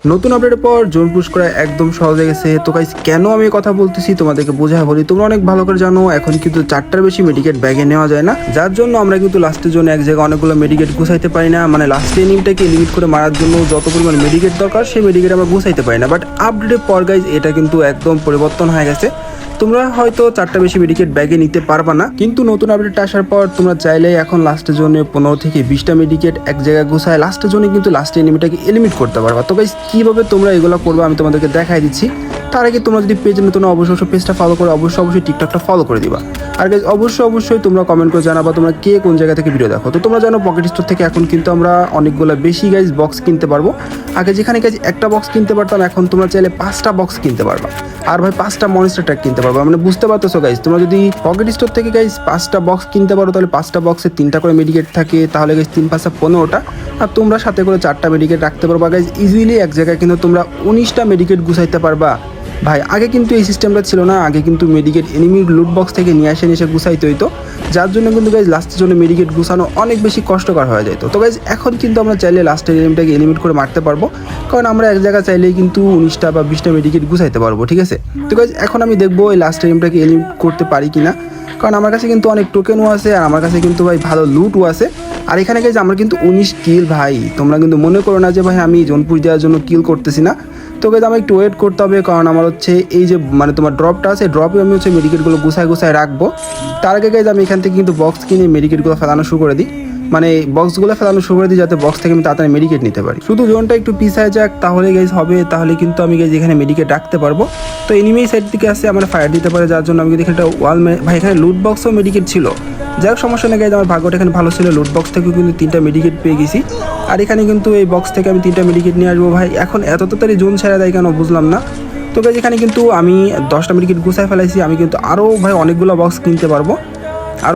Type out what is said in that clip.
নতুন আপডেটের পর জোন পুশ করা একদম সহজ হয়ে গেছে। তো গাইস কেন আমি এই কথা বলতেছি তোমাদেরকে বোঝায় বলি, তোমরা অনেক ভালো করে জানো এখন কিন্তু 4টার বেশি মেডিকেট ব্যাগে নেওয়া যায় না, যার জন্য আমরা কিন্তু লাস্টের জন্য এক জায়গায় অনেকগুলো মেডিকেট গুছাইতে পারি না। মানে লাস্টে এনিমিটাকে লিমিট করে মারার জন্য যত পরিমাণ মেডিকেট দরকার সেই মেডিকেট আমরা গুছাইতে পারি না। বাট আপডেটের পর গাইস এটা কিন্তু একদম পরিবর্তন হয়ে গেছে। তোমরা হয়তো 4টা বেশি মেডিকেট ব্যাগে নিতে পারবা না, কিন্তু নতুন আপডেট আসার পর তোমরা চাইলেই এখন লাস্টের জন্য 15 থেকে 20টা মেডিকেট এক জায়গায় গুছায় লাস্টের জন্য কিন্তু লাস্টে এনিমিটাকে এলিমিট করতে পারবা। তো গাইস কিভাবে তোমরা এগুলো করবে আমি তোমাদেরকে দেখাই দিচ্ছি। তার আগে তোমরা যদি পেজে নতুন অবশ্যই পেজটা ফলো করে অবশ্যই টিকটকটা ফলো করে দিবা। আর গাইস অবশ্যই তোমরা কমেন্ট করে জানাবা তোমরা কে কোন জায়গা থেকে ভিডিও দেখো। তো তোমরা জানো পকেট স্টোর থেকে এখন কিন্তু আমরা অনেকগুলো বেশি গাইস বক্স কিনতে পারবো। আগে যেখানে গাইস একটা বক্স কিনতে পারতাম, এখন তোমরা চাইলে 5টা বক্স কিনতে পারবা। আর ভাই 5টা মনস্টার ট্যাগ কিনতে পারবা। মানে বুঝতে পারতেছো গাইস, তোমরা যদি পকেট স্টোর থেকে গাইস 5টা বক্স কিনতে পারো তাহলে 5টা বক্সে 3টা করে মেডিকেট থাকে, তাহলে গাইস 3 5 15টা। আর তোমরা সাথে করে 4টা মেডিকেট রাখতে পারবা গাইস ইজিলি। এক জায়গায় কিন্তু তোমরা 19টা মেডিকেট গুছাইতে পারবা। ভাই আগে কিন্তু এই সিস্টেমটা ছিল না, আগে কিন্তু মেডিকেট এনিমির লুট বক্স থেকে নিয়ে এসে গুছাইতে হইতো, যার জন্য কিন্তু গাইজ লাস্টের জন্য মেডিকেট গুছানো অনেক বেশি কষ্টকর হয়ে যেত। তো গাইজ এখন কিন্তু আমরা চাইলে লাস্টের এনিমিটাকে এলিমিট করে মারতে পারবো, কারণ আমরা এক জায়গায় চাইলেই কিন্তু 19টা বা 20টা মেডিকেট গুছাইতে পারবো। ঠিক আছে, তো গাইজ এখন আমি দেখবো এই লাস্টের এনিমিটাকে এলিমিট করতে পারি কিনা, কারণ আমার কাছে কিন্তু অনেক টোকেনও আছে আর আমার কাছে কিন্তু ভাই ভালো লুটও আছে। আর এখানে গাইজ আমার কিন্তু 19 কিল। ভাই তোমরা কিন্তু মনে করো না যে ভাই আমি জোনপুর দেওয়ার জন্য কিল করতেছি না। তো গাইজ আমার একটু ওয়েট করতে হবে, কারণ আমার হচ্ছে এই যে মানে তোমার ড্রপটা আছে, ড্রপে আমি হচ্ছে মেডিকেটগুলো গুছায় রাখবো। তার আগে গাইজ আমি এখান থেকে কিন্তু বক্স কিনে মেডিকেটগুলো ফেলানো শুরু করে দিই, মানে বক্সগুলো ফেলানো শুরু করে দিই যাতে বক্স থেকে আমি তাড়াতাড়ি মেডিকেট নিতে পারি। শুধু জোনটা একটু পিছায় যাক তাহলে গাইজ হবে, তাহলে কিন্তু আমি গাইজ এখানে মেডিকেট রাখতে পারবো। তো এনিমি সাইড থেকে আসে আমার ফায়ার দিতে পারে, যার জন্য আমি কিন্তু এখানে ওয়াল ভাই এখানে লুট বক্সও মেডিকেট ছিল। যাই হোক সমস্যা নেই গাইজ, আমার ভাগ্যটা এখানে ভালো ছিল, লুট বক্স থেকেও কিন্তু 3টা মেডিকেট পেয়ে গেছি। আর এখানে কিন্তু এই বক্স থেকে আমি 3টা মেডিকেট নিয়ে আসবো। ভাই এখন এত তাড়াতাড়ি জোন ছেড়ে দেয় কেন বুঝলাম না। তো গাইজ এখানে কিন্তু আমি 10টা মেডিকেট গুছায় ফেলাইছি, আমি কিন্তু আরও ভাই অনেকগুলো বক্স কিনতে পারবো।